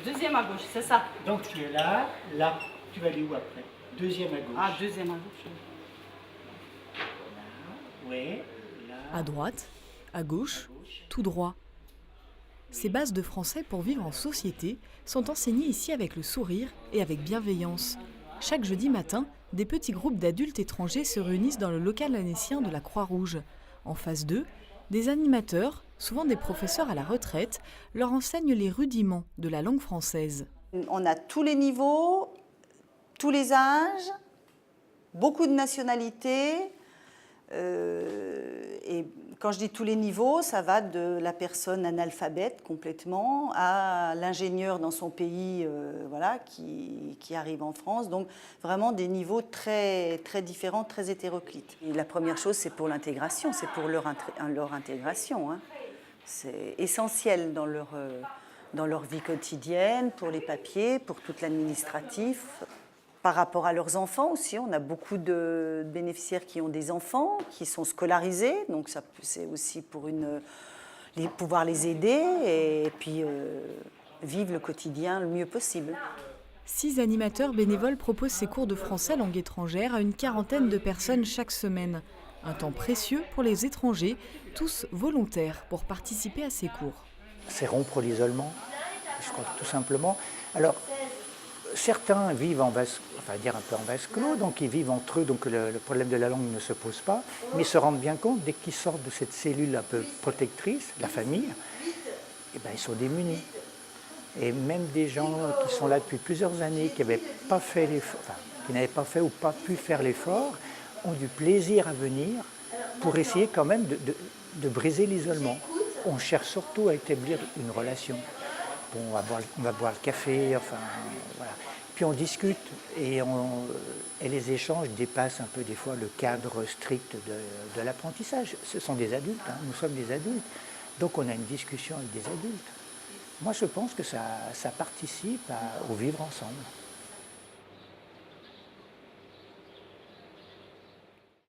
Deuxième à gauche, c'est ça. Donc tu es là, là, tu vas aller où après? Deuxième à gauche. Ah, deuxième à gauche. Là, ouais, là. À droite, à gauche, tout droit. Ces bases de français pour vivre en société sont enseignées ici avec le sourire et avec bienveillance. Chaque jeudi matin, des petits groupes d'adultes étrangers se réunissent dans le local annécien de la Croix-Rouge. En face d'eux, des animateurs, souvent des professeurs à la retraite, leur enseignent les rudiments de la langue française. On a tous les niveaux, tous les âges, beaucoup de nationalités. Et quand je dis tous les niveaux, ça va de la personne analphabète complètement à l'ingénieur dans son pays voilà, qui arrive en France. Donc vraiment des niveaux très, très différents, très hétéroclites. Et la première chose, c'est pour l'intégration, c'est pour leur intégration. Hein. C'est essentiel dans leur vie quotidienne, pour les papiers, pour tout l'administratif. Par rapport à leurs enfants aussi, on a beaucoup de bénéficiaires qui ont des enfants, qui sont scolarisés, donc c'est aussi pour pouvoir les aider et puis vivre le quotidien le mieux possible. 6 animateurs bénévoles proposent ces cours de français langue étrangère à une quarantaine de personnes chaque semaine. Un temps précieux pour les étrangers, tous volontaires pour participer à ces cours. C'est rompre l'isolement, je crois tout simplement. Alors, certains vivent un peu en vase clos, donc ils vivent entre eux, donc le problème de la langue ne se pose pas, mais ils se rendent bien compte, dès qu'ils sortent de cette cellule un peu protectrice, la famille, eh ben, ils sont démunis. Et même des gens qui sont là depuis plusieurs années, qui n'avaient pas fait l'effort, qui n'avaient pas fait ou pas pu faire l'effort, ont du plaisir à venir pour essayer quand même de briser l'isolement. On cherche surtout à établir une relation. Bon, on va boire le café, enfin voilà. Puis on discute et les échanges dépassent un peu des fois le cadre strict de l'apprentissage. Ce sont des adultes, hein, nous sommes des adultes. Donc on a une discussion avec des adultes. Moi je pense que ça participe au vivre ensemble.